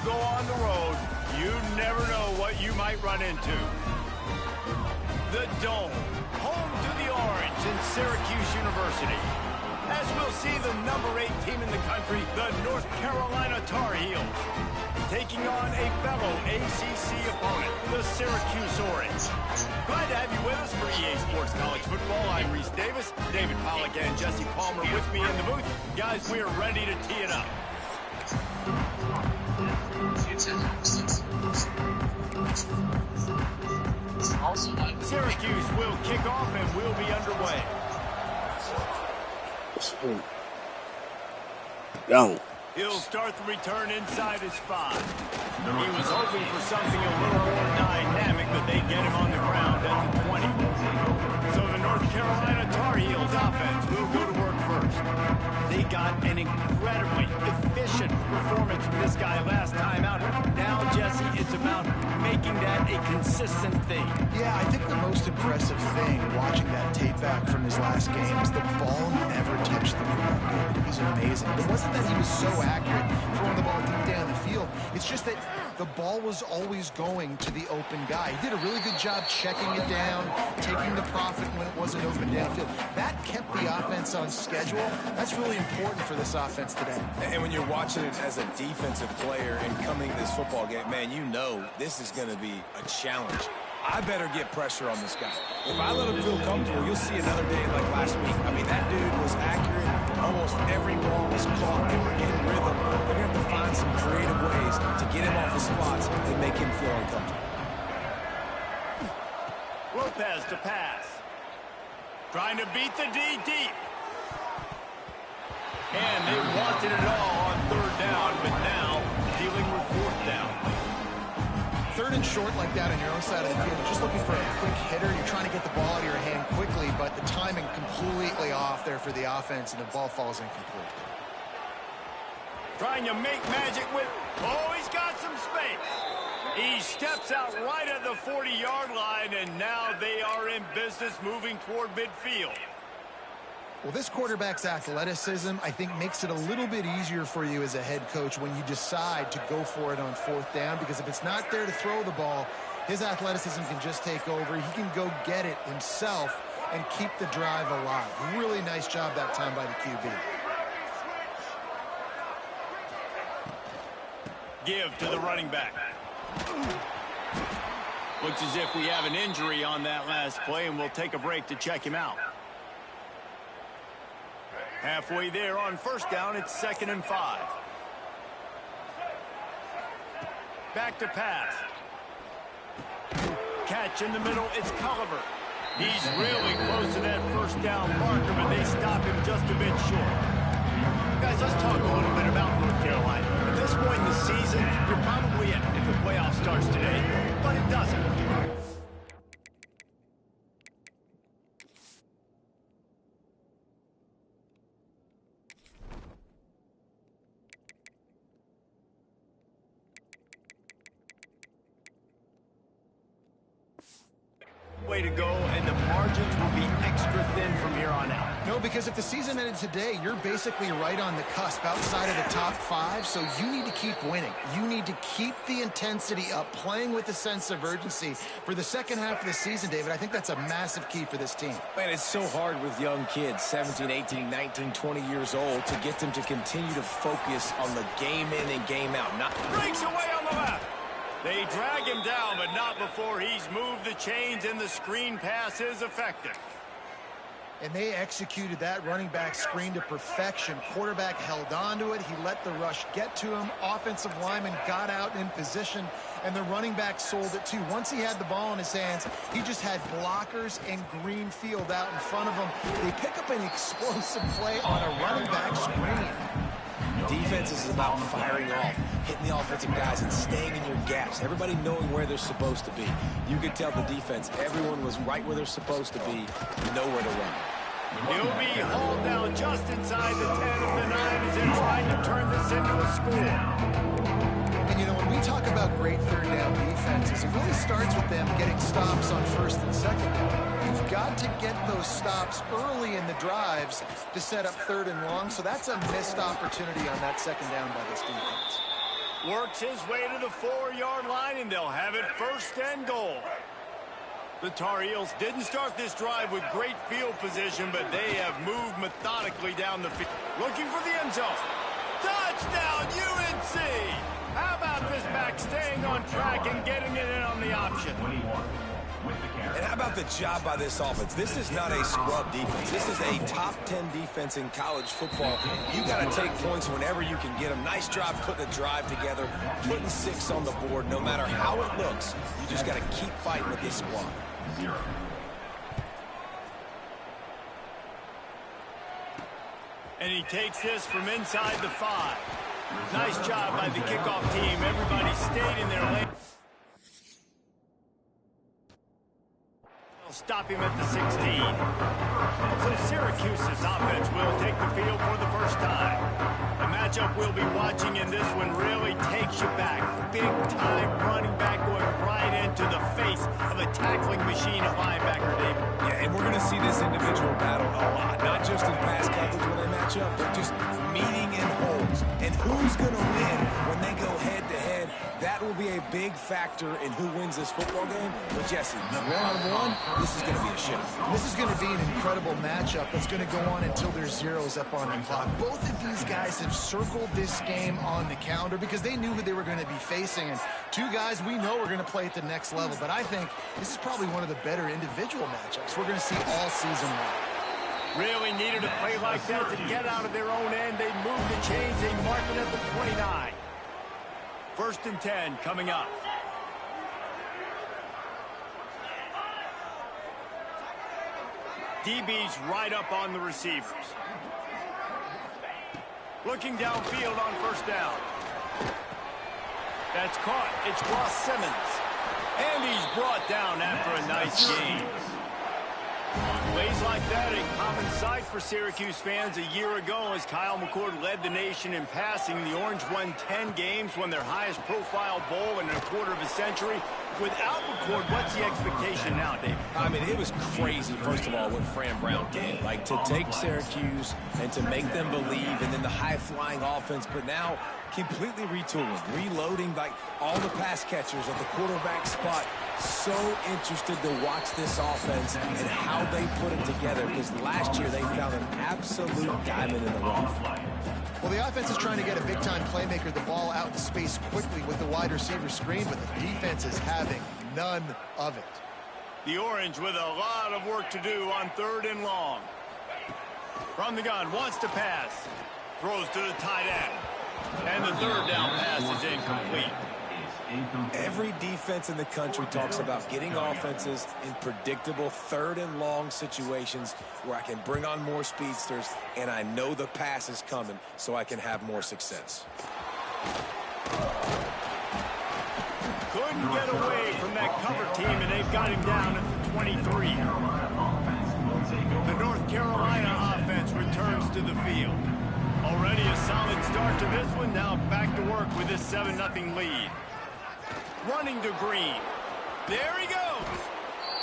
go on the road, you never know what you might run into. The Dome, home to the Orange in Syracuse University. As we'll see the number 8 team in the country, the North Carolina Tar Heels, taking on a fellow ACC opponent, the Syracuse Orange. Glad to have you with us for EA Sports College Football. I'm Reese Davis, David Pollack and Jesse Palmer with me in the booth. Guys, we are ready to tee it up. Syracuse will kick off and we'll be underway. Go. He'll start the return inside his 5. He was hoping for something a little more dynamic, but they get him on the ground at the 20. So the North Carolina Tar Heels offense will go to work first. They got an incredibly efficient performance from this guy last time out. Now, Jesse, it's about making that a consistent thing. Yeah, I think the most impressive thing watching that tape back from his last game is the ball never touched the ground. It was amazing. It wasn't that he was so accurate throwing the ball deep down the field. It's just that the ball was always going to the open guy. He did a really good job checking it down, taking the profit when it wasn't open downfield. That kept the offense on schedule. That's really important for this offense today. And when you're watching it as a defensive player and coming to this football game, man, you know this is going to be a challenge. I better get pressure on this guy. If I let him feel comfortable, you'll see another day like last week. I mean, that dude was accurate. Almost every ball was caught. They were in rhythm. They're going to have to find some creative ways to get him off his spots and make him feel uncomfortable. Lopez to pass. Trying to beat the D deep. And they wanted it all on 3rd down, but now dealing with 4th down. 3rd and short like that on your own side of the field. You're just looking for a quick hitter. You're trying to get the ball out of your hand quickly, but the timing completely off there for the offense, and the ball falls incomplete. Trying to make magic with... Oh, he's got some space. He steps out right at the 40-yard line, and now they are in business moving toward midfield. Well, this quarterback's athleticism, I think, makes it a little bit easier for you as a head coach when you decide to go for it on 4th down, because if it's not there to throw the ball, his athleticism can just take over. He can go get it himself and keep the drive alive. Really nice job that time by the QB. Give to the running back. Looks as if we have an injury on that last play, and we'll take a break to check him out. Halfway there on 1st down, it's 2nd and 5. Back to pass. Catch in the middle, it's Culliver. He's really close to that 1st down marker, but they stop him just a bit short. Guys, let's talk a little bit about North Carolina. At this point in the season, you're probably in if the playoff starts today, but it doesn't. Way to go, and the margins will be extra thin from here on out. No, because if the season ended today, you're basically right on the cusp outside of the top 5, so you need to keep winning. You need to keep the intensity up, playing with a sense of urgency for the second half of the season, David. I think that's a massive key for this team. Man, it's so hard with young kids, 17, 18, 19, 20 years old, to get them to continue to focus on the game in and game out. Breaks away on the left. They drag him down, but not before he's moved the chains, and the screen pass is effective. And they executed that running back screen to perfection. Quarterback held on to it. He let the rush get to him. Offensive lineman got out in position, and the running back sold it too. Once he had the ball in his hands, he just had blockers and green field out in front of him. They pick up an explosive play on a running back screen. Defense is about firing off, hitting the offensive guys, and staying in your gaps. Everybody knowing where they're supposed to be. You could tell the defense, everyone was right where they're supposed to be, nowhere to run. He'll be hauled down just inside the 10 of the 9 as they're trying to turn this into a score. And, you know, when we talk about great 3rd down defenses, it really starts with them getting stops on 1st and 2nd down. You've got to get those stops early in the drives to set up 3rd and long, so that's a missed opportunity on that 2nd down by this defense. Works his way to the 4-yard line, and they'll have it 1st and goal. The Tar Heels didn't start this drive with great field position, but they have moved methodically down the field. Looking for the end zone. Touchdown, UNC! How about this back staying on track and getting it in on the option? And how about the job by this offense? This is not a scrub defense. This is a top 10 defense in college football. You got to take points whenever you can get them. Nice job putting a drive together, putting 6 on the board. No matter how it looks, you just got to keep fighting with this squad. And he takes this from inside the 5. Nice job by the kickoff team. Everybody stayed in their lane. Stop him at the 16. So Syracuse's offense will take the field for the first time. The matchup we'll be watching in this one really takes you back. Big-time running back going right into the face of a tackling machine of linebacker, David. Yeah, and we're going to see this individual battle a lot. Not just in pass coverage when they match up, but just meeting in holes. And who's going to win when they go head-to-head? That will be a big factor in who wins this football game. But Jesse, one-on-one, this is going to be a show. This is going to be an incredible matchup that's going to go on until there's zeros up on the clock. Both of these guys have circled this game on the calendar because they knew who they were going to be facing. And 2 guys we know are going to play at the next level. But I think this is probably one of the better individual matchups we're going to see all season long. Really needed a play like that to get out of their own end. They moved the chains. They mark it at the 29. 1st and 10 coming up. DB's right up on the receivers. Looking downfield on 1st down. That's caught. It's Ross Simmons. And he's brought down after a nice gain. Plays like that, a common sight for Syracuse fans. A year ago, as Kyle McCord led the nation in passing, the Orange won 10 games, won their highest profile bowl in a quarter of a century. Without McCord, what's the expectation now, David? I mean, it was crazy, first of all, what Fran Brown did. Like, to take Syracuse and to make them believe, and then the high-flying offense, but now completely retooling, reloading, like, all the pass catchers at the quarterback spot. So interested to watch this offense and how they put it together, because last year they found an absolute diamond in the rough. Well, the offense is trying to get a big-time playmaker the ball out in space quickly with the wide receiver screen, but the defense is having none of it. The Orange with a lot of work to do on 3rd and long. From the gun, wants to pass. Throws to the tight end. And the 3rd down pass is incomplete. Every defense in the country talks about getting offenses in predictable 3rd and long situations where I can bring on more speedsters and I know the pass is coming so I can have more success. Couldn't get away from that cover team, and they've got him down at the 23. The North Carolina offense returns to the field. Already a solid start to this one. Now back to work with this 7-0 lead. Running to Green. There he goes.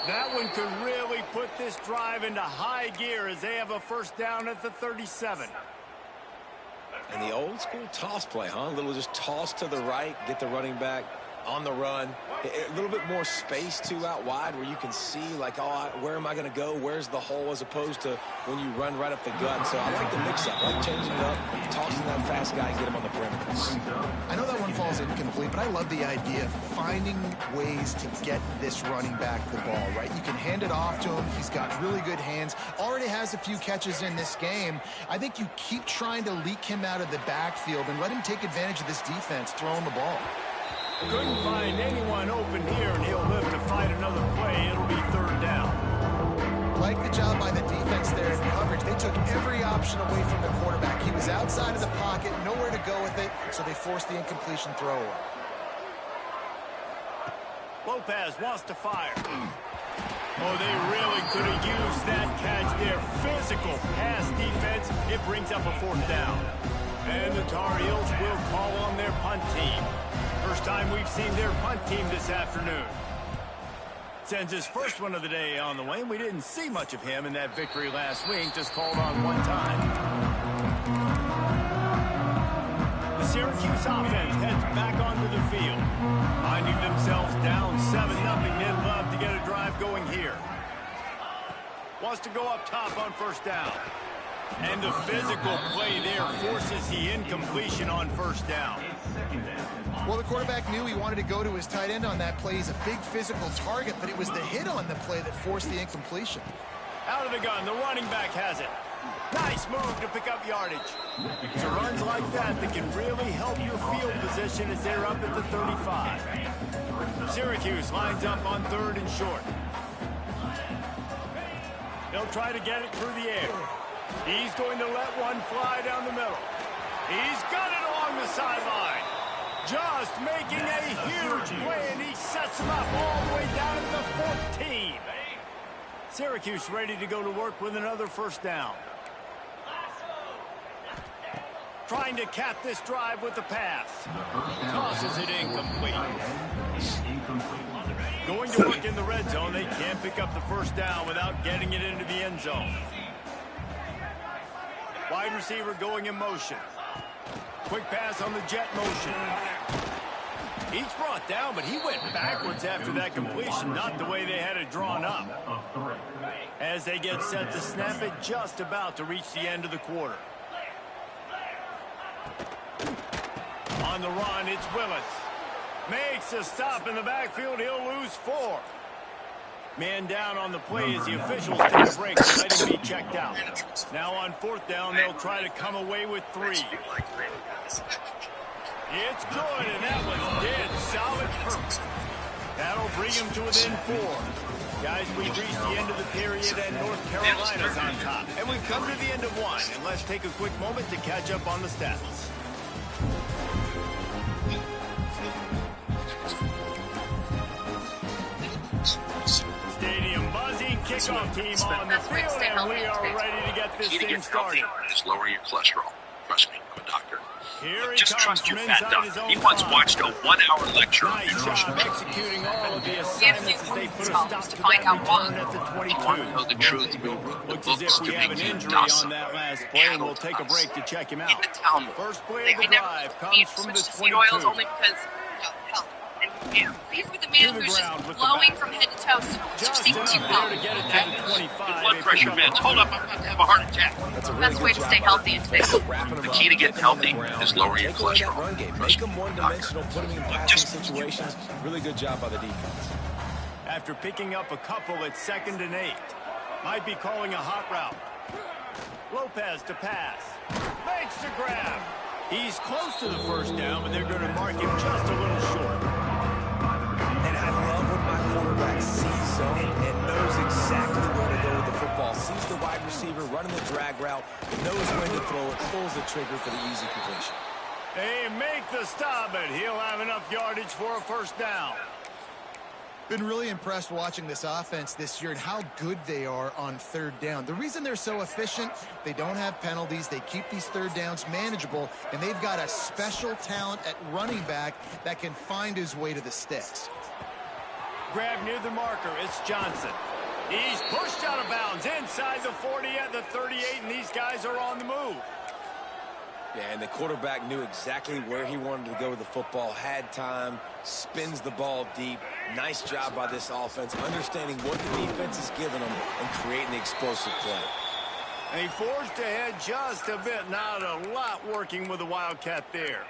That one could really put this drive into high gear as they have a 1st down at the 37. And the old school toss play, huh? A little just toss to the right, get the running back on the run. A little bit more space, too, out wide where you can see, like, oh, where am I going to go? Where's the hole, as opposed to when you run right up the gut. So I like the mix-up. I like changing it up, tossing that fast guy and get him on the perimeter. I know that one falls incomplete, but I love the idea of finding ways to get this running back the ball, right? You can hand it off to him. He's got really good hands. Already has a few catches in this game. I think you keep trying to leak him out of the backfield and let him take advantage of this defense throwing the ball. Couldn't find anyone open here, and he'll live to fight another play. It'll be 3rd down. Like the job by the defense there in coverage. They took every option away from the quarterback. He was outside of the pocket, nowhere to go with it, so they forced the incompletion throw away. Lopez wants to fire. Oh, they really could have used that catch there. Physical pass defense. It brings up a 4th down. And the Tar Heels will call on their punt team. First time we've seen their punt team this afternoon. Sends his first one of the day on the way. We didn't see much of him in that victory last week, just called on one time. The Syracuse Syracuse offense heads back onto the field. Finding themselves down 7-0, they'd love to get a drive going here. Wants to go up top on first down. And the physical play there forces the incompletion on first down. Well, the quarterback knew he wanted to go to his tight end on that play. He's a big physical target, but it was the hit on the play that forced the incompletion. Out of the gun, the running back has it. Nice move to pick up yardage. It's runs like that that can really help your field position as they're up at the 35. Syracuse lines up on 3rd and short. They'll try to get it through the air. He's going to let one fly down the middle. He's got it along the sideline. Just making a huge play, and he sets him up all the way down to the 14. Syracuse ready to go to work with another first down. Trying to cap this drive with the pass. Tosses it incomplete. Going to work in the red zone. They can't pick up the first down without getting it into the end zone. Wide receiver going in motion. Quick pass on the jet motion. He's brought down, but he went backwards after that completion, not the way they had it drawn up. As they get set to snap it, just about to reach the end of the quarter. On the run, it's Willis. Makes a stop in the backfield. He'll lose 4. Man down on the play as the officials take a break and let him be checked out. Now on 4th down, they'll try to come away with 3. It's good, and that was dead solid perfect. That'll bring him to within 4. Guys, we've reached the end of the period, and North Carolina's on top. And we've come to the end of 1, and let's take a quick moment to catch up on the stats. Stadium buzzing, kickoff team on the field, and we are ready to get this thing started. Is lower your cholesterol. Trust me, I'm a doctor. Here he Just comes trust your from fat inside his doctor. own He once 5. watched a 1-hour lecture on Nice nutrition. job executing all of the Gives assignments you as they put a goosebumps stop to to find that out why. return at the You want to know 22. the truth? You read the Looks as books if we to have an make you injury docile. on that last play, and we'll take a break to check him out. In the Talmud, First play of the I never drive need comes to from switch the to seed oils 22. only because health. And these were the man To the who's ground just with the glowing bat. from head to toe. So Just seek enough to there health. to get it to the 25. blood They pressure pick up meds. a Hold up, I'm about to have a heart attack. That's a really Best good way to job stay by healthy the and defense, fit. wrapping him The up, key to getting getting him on the healthy ground, is lower your take away that cholesterol. run game, Trust make him me, one-dimensional, doctor. put him in passing Just- situations. Really good job by the defense. After picking up a couple at 2nd and 8. Might be calling a hot route. Lopez to pass. Makes the grab. He's close to the first down, but they're going to mark him just a little short. And I love when my quarterback sees zone and knows exactly where to go with the football. Sees the wide receiver running the drag route, knows when to throw it, pulls the trigger for the easy completion. They make the stop, but he'll have enough yardage for a first down. Been really impressed watching this offense this year and how good they are on 3rd down. The reason they're so efficient, they don't have penalties, they keep these 3rd downs manageable, and they've got a special talent at running back that can find his way to the sticks. Grab near the marker, it's Johnson. He's pushed out of bounds inside the 40 at the 38, and these guys are on the move. Yeah, and the quarterback knew exactly where he wanted to go with the football, had time, spins the ball deep. Nice job by this offense, understanding what the defense is giving them and creating the explosive play. And he forged ahead just a bit, not a lot working with the Wildcat there.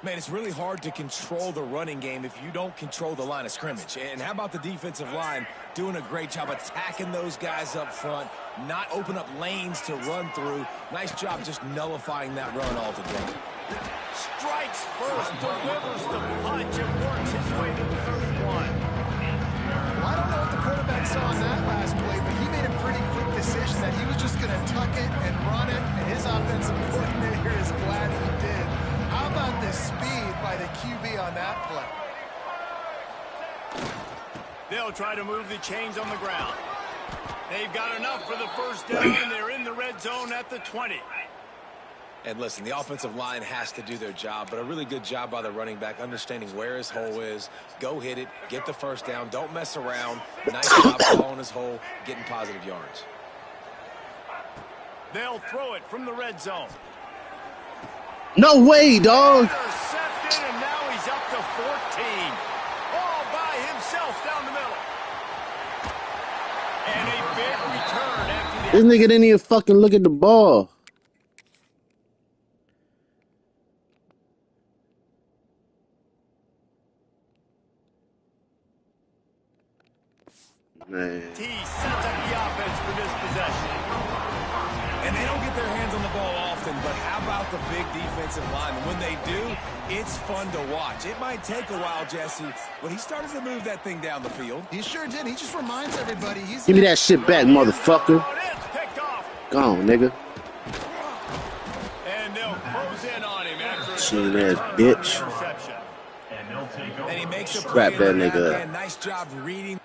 Man, it's really hard to control the running game if you don't control the line of scrimmage. And how about the defensive line doing a great job attacking those guys up front, not open up lanes to run through. Nice job just nullifying that run altogether. Strikes first, delivers the punch, and works his way to the 31. Well, I don't know what the quarterback saw on that last play, but he made a pretty quick decision that he was just going to tuck it and run it, and his offensive coordinator is glad he did. How about the speed by the QB on that play? They'll try to move the chains on the ground. They've got enough for the first down, and they're in the red zone at the 20. And listen, the offensive line has to do their job, but a really good job by the running back, understanding where his hole is. Go hit it, get the first down, don't mess around. Nice job following his hole, getting positive yards. They'll throw it from the red zone. No way, dog. Intercepted, and now he's up to 14. All by himself down the middle. And a big return after This nigga didn't even fucking look at the ball. Man. T sets up the offense for this possession. And they don't get their hands on the ball often, but how about the big defensive line? And when they do, it's fun to watch. It might take a while, Jesse, but he started to move that thing down the field. He sure did. He just reminds everybody he's... Give me that shit back, motherfucker. Oh, it's picked off. Go on, nigga. And they'll close in on him after a Shit good ass return bitch. interception. And he makes a Strap play that in the nigga back up. end. Nice job reading.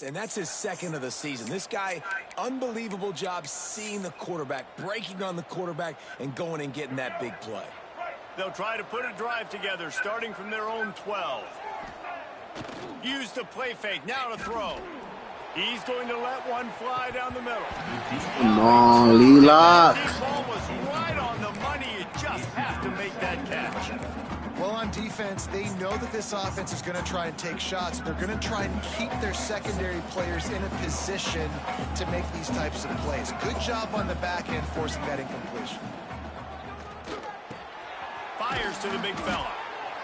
And that's his second of the season. This guy, unbelievable job seeing the quarterback, breaking on the quarterback, and going and getting that big play. They'll try to put a drive together, starting from their own 12. Use the play fake, now to throw. He's going to let one fly down the middle. Come on, Lila. That ball was right on the money. You just have to make that catch. Well, on defense, they know that this offense is going to try and take shots. They're going to try and keep their secondary players in a position to make these types of plays. Good job on the back end forcing that incompletion. Fires to the big fella.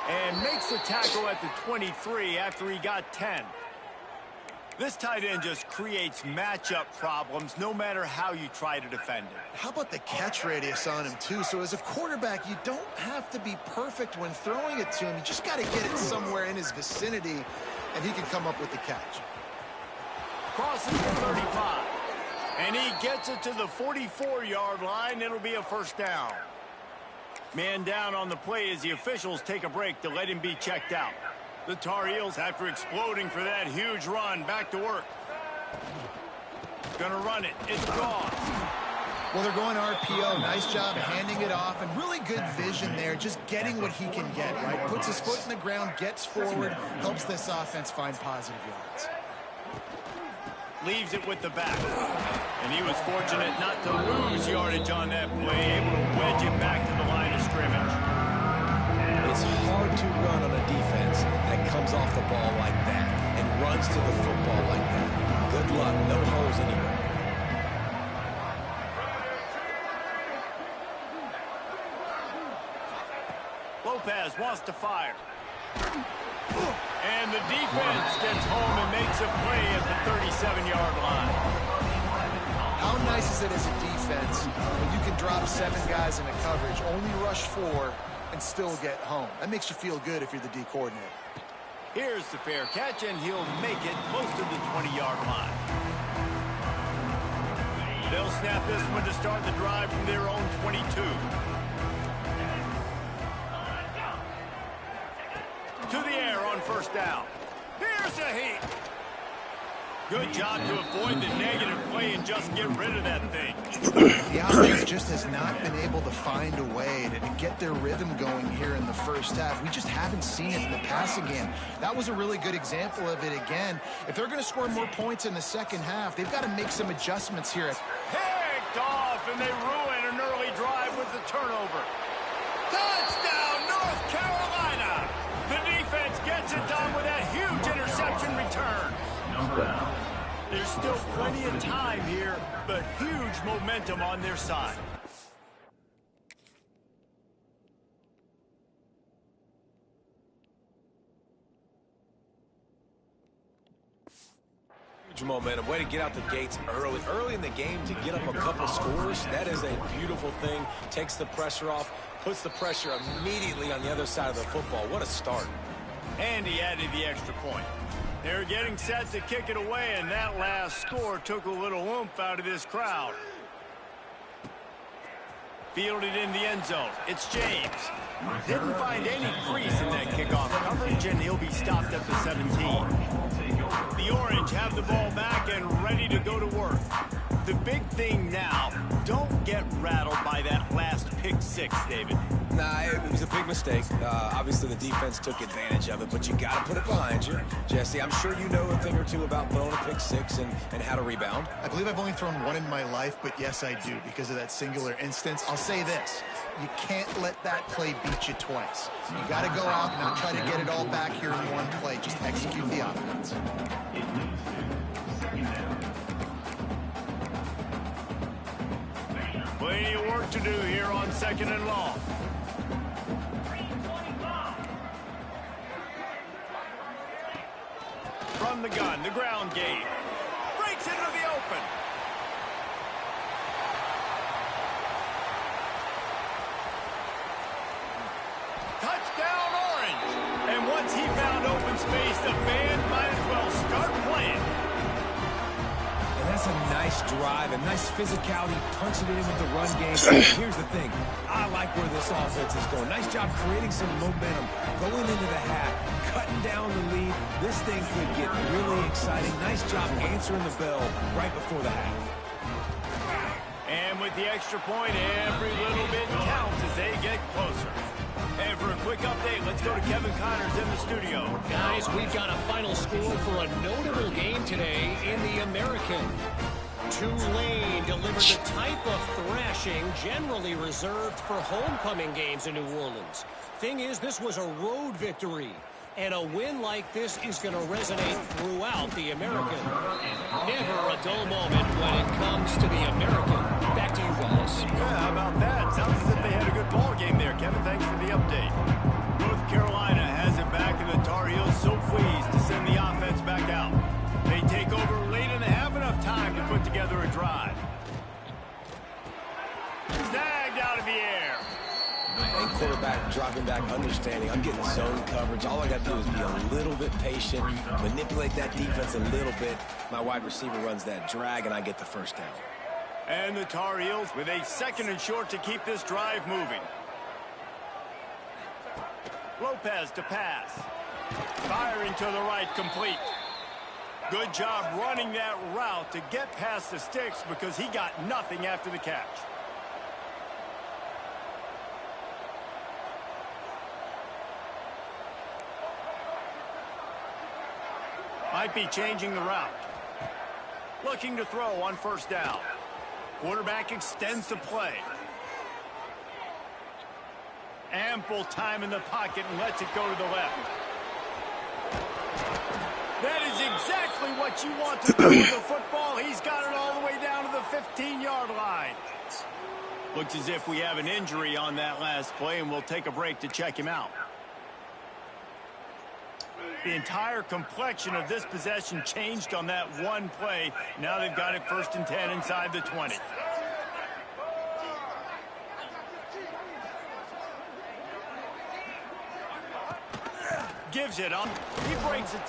And makes the tackle at the 23 after he got 10. This tight end just creates matchup problems no matter how you try to defend it. How about the catch radius on him, too? So as a quarterback, you don't have to be perfect when throwing it to him. You just got to get it somewhere in his vicinity, and he can come up with the catch. Crosses the 35. And he gets it to the 44-yard line. It'll be a first down. Man down on the play as the officials take a break to let him be checked out. The Tar Heels, after exploding for that huge run, back to work. Gonna run it. It's gone. Well, they're going RPO. Nice job handing it off, and really good vision there, just getting what he can get, right? Puts his foot in the ground, gets forward, helps this offense find positive yards. Leaves it with the back. And he was fortunate not to lose yardage on that play, able to wedge it back to the line of scrimmage. It's hard to run on a defense that comes off the ball like that and runs to the football like that. Good luck. No holes anywhere. Lopez wants to fire. And the defense gets home and makes a play at the 37-yard line. How nice is it as a defense when you can drop 7 guys in a coverage, only rush 4, and still get home? That makes you feel good if you're the D coordinator. Here's the fair catch, and he'll make it close to the 20-yard line. They'll snap this one to start the drive from their own 22. To the air on first down. Here's a heat. Good job to avoid the negative play and just get rid of that thing. The offense just has not been able to find a way to get their rhythm going here in the first half. We just haven't seen it in the passing game. That was a really good example of it again. If they're going to score more points in the second half, they've got to make some adjustments here. Picked off, and they ruin an early drive with the turnover. Touchdown, North Carolina! The defense gets it done with that huge interception return. There's still plenty of time here, but huge momentum on their side. Huge momentum. Way to get out the gates early. Early in the game to get up a couple scores, that is a beautiful thing. Takes the pressure off, puts the pressure immediately on the other side of the football. What a start. And he added the extra point. They're getting set to kick it away, and that last score took a little oomph out of this crowd. Fielded in the end zone. It's James. Didn't find any crease in that kickoff coverage, and he'll be stopped at the 17. The Orange have the ball back and ready to go to work. The big thing now, don't get rattled by that last pick six, David. Nah, it was a big mistake. Obviously, the defense took advantage of it, but you got to put it behind you. Jesse, I'm sure you know a thing or two about throwing a pick six and how to rebound. I believe I've only thrown one in my life, but yes, I do, because of that singular instance. I'll say this. You can't let that play beat you twice. You got to go out and not try to get it all back here in one play. Just execute the offense. Plenty of work to do here on 2nd and long. From the gun, the ground game. Breaks into the open. Touchdown, Orange. And once he found open space, the band might as well start playing. And that's a nice drive, a nice physicality, punching it in with the run game. Here's the thing. I like where this offense is going. Nice job creating some momentum, going into the half, cutting down the lead. This thing could get really exciting. Nice job answering the bell right before the half. And with the extra point, every little bit counts as they get closer. And for a quick update, let's go to Kevin Connors in the studio. Guys, we've got a final score for a notable game today in the American. Tulane delivered the type of thrashing generally reserved for homecoming games in New Orleans. Thing is, this was a road victory. And a win like this is going to resonate throughout the American. Never a dull moment when it comes to the American. Back to you guys. Yeah, how about that? Sounds as if they had a good ball game there, Kevin. Thanks for the update. North Carolina has it back, and the Tar Heels so pleased to send the offense back out. They take over late and they have enough time to put together a drive. Snagged out of the air. And quarterback dropping back, understanding. I'm getting zone coverage. All I got to do is be a little bit patient, manipulate that defense a little bit. My wide receiver runs that drag, and I get the first down. And the Tar Heels with a 2nd and short to keep this drive moving. Lopez to pass. Firing to the right, complete. Good job running that route to get past the sticks because he got nothing after the catch. Might be changing the route. Looking to throw on 1st down. Quarterback extends the play. Ample time in the pocket and lets it go to the left. That is exactly what you want to do with the football. He's got it all the way down to the 15-yard line. Looks as if we have an injury on that last play, and we'll take a break to check him out. The entire complexion of this possession changed on that one play. Now they've got it 1st and 10 inside the 20. Gives it on. He breaks it.